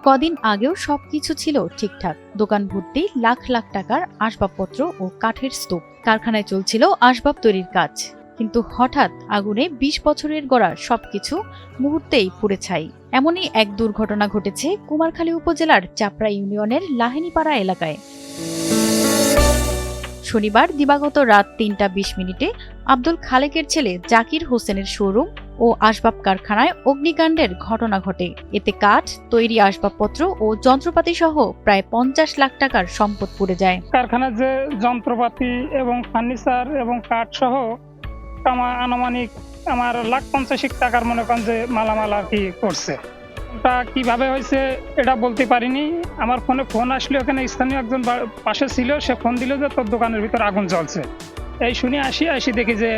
কদিন আগেও সবকিছু ছিল ঠিকঠাক। দোকান ভর্তি লাখ লাখ টাকার আসবাবপত্র ও কাঠের স্তূপ। কারখানায় চলছিল আসবাব তৈরির কাজ, কিন্তু হঠাৎ আগুনে ২০ বছরের গড়া সবকিছু মুহূর্তেই পুড়ে ছাই। এমনই এক দুর্ঘটনা ঘটেছে কুমারখালী উপজেলার চাপড়া ইউনিয়নের লাহিনীপাড়া এলাকায়। শনিবার দিবাগত রাত ৩টা ২০ আব্দুল খালেকের ছেলে জাকির হোসেনের শোরুম ও আসবাব কারখানায় অগ্নিকাণ্ডের ঘটনা ঘটে। এতে কাঠ, তৈরি আসবাবপত্র ও যন্ত্রপাতি সহ প্রায় ৫০ লাখ টাকার সম্পদ পুড়ে যায়। কারখানার যে যন্ত্রপাতি এবং ফার্নিচার এবং কাঠ সহ আনুমানিক আমার লাখ ৫০ টাকার মনে করেন যে মালামাল আর কি করছে। এটা কিভাবে হয়েছে এটা বলতে পারিনি। আমার ফোন আসলো, ওখানে স্থানীয় একজন পাশে ছিল, সে ফোন দিল যে তোর দোকানের ভিতর আগুন জ্বলছে। এই শুনে আসি দেখি যে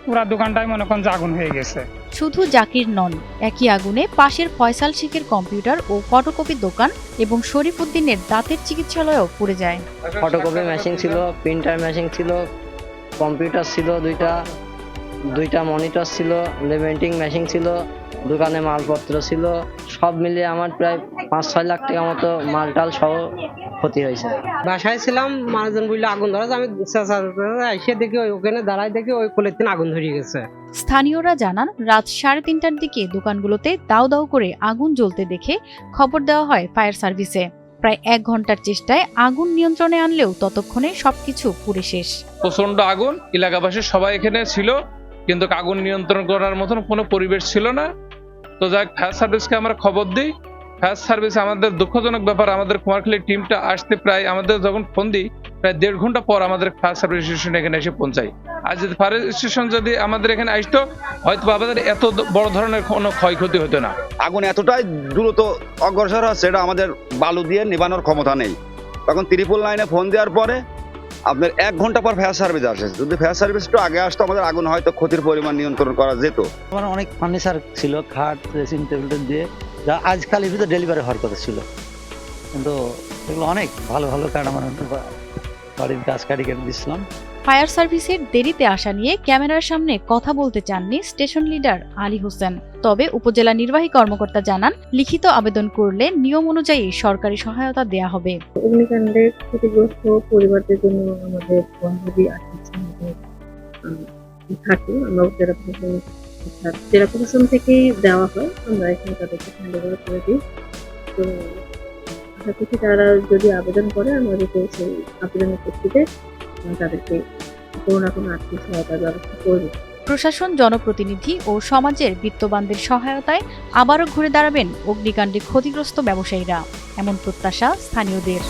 পুরা দোকানটায় মনে করেন যে আগুন হয়ে গেছে। শুধু জাকির নন, একই আগুনে পাশের ফয়সাল শেখের কম্পিউটার ও ফটোকপি দোকান এবং শরীফ উদ্দিনের দাঁতের চিকিৎসালয়ও পুড়ে যায়। ফটোকপি মেশিন ছিল, প্রিন্টার মেশিন ছিল, কম্পিউটার ছিল দুইটা মনিটর ছিল, লেবেন্টিং মেশিন ছিল, দোকানে মালপত্র ছিল। সব মিলিয়ে আমার প্রায় ৫-৬ লাখ টাকা মতো মালটাল সহ ক্ষতি হয়েছে। বাসায় ছিলাম, মানুষজন বললে আগুন ধরা, আমি এসে দেখি ওখানে দাঁড়ায় দেখি ওই কোলের দিন আগুন ধরে গেছে। স্থানীয়রা জানান, রাত ৩:৩০টার দিকে দোকানগুলোতে দাউ দাউ করে আগুন জ্বলতে দেখে খবর দেওয়া হয় ফায়ার সার্ভিসে। প্রায় ১ ঘন্টার চেষ্টায় আগুন নিয়ন্ত্রণে আনলেও ততক্ষণে সবকিছু পুড়ে শেষ। প্রচন্ড আগুন, এলাকাবাসী সবাই এখানে ছিল, কিন্তু আগুন নিয়ন্ত্রণ করার মতন কোনো পরিবেশ ছিল না। তো যাক, ফায়ার সার্ভিসকে আমরা খবর দিই। ফায়ার সার্ভিস, আমাদের দুঃখজনক ব্যাপার, আমাদের কুমারখালী টিমটা আসতে প্রায় আমাদের যখন ফোন দিই প্রায় ১.৫ ঘন্টা পর আমাদের ফায়ার সার্ভিস স্টেশন এখানে এসে পৌঁছায়। আর যদি ফায়ার স্টেশন যদি আমাদের এখানে আসতো, হয়তো আমাদের এত বড় ধরনের কোনো ক্ষয়ক্ষতি হতো না। আগুন এতটাই দ্রুত অগ্রসর হচ্ছে, এটা আমাদের বালু দিয়ে নিবানোর ক্ষমতা নেই। তখন ত্রিপল লাইনে ফোন দেওয়ার পরে আপনার ১ ঘন্টা পর ফায়ার সার্ভিস আসে। যদি ফায়ার সার্ভিস একটু আগে আসতো, আমাদের আগুন হয়তো ক্ষতির পরিমাণ নিয়ন্ত্রণ করা যেত। আমার অনেক ফার্নিচার ছিল, খাট, ড্রেসিং টেবিল দিয়ে, যা আজকাল এর ভিতরে ডেলিভারি হওয়ার কথা ছিল, কিন্তু এগুলো অনেক ভালো ভালো কাঠ আমার বাড়ির গাছ কাটি কেটে দিচ্ছিলাম। ফায়ার সার্ভিসের দেরিতে আসা নিয়ে ক্যামেরার সামনে কথা বলতে চাননি স্টেশন লিডার আলী হোসেন। তবে উপজেলা নির্বাহী কর্মকর্তা জানান, লিখিত আবেদন করলে নিয়ম অনুযায়ী সরকারি সহায়তা দেয়া হবে। অগ্নিকাণ্ডে ক্ষতিগ্রস্ত পরিবারদের জন্য আমাদের সহানুভূতি থাকে, আমরা জেলা প্রশাসন থেকেই দেওয়া হয়, আমরা এখানে তাদেরকে হ্যান্ডওভার করে দিই। তো আশা করছি তারা যদি আবেদন করে, আমাদেরকে সেই আবেদনের ভিত্তিতে তাদেরকে কোনো না কোনো আর্থিক সহায়তার ব্যবস্থা করবে। প্রশাসন, জনপ্রতিনিধি ও সমাজের বিত্তবানদের সহায়তায় আবারও ঘুরে দাঁড়াবেন অগ্নিকাণ্ডে ক্ষতিগ্রস্ত ব্যবসায়ীরা, এমন প্রত্যাশা স্থানীয়দের।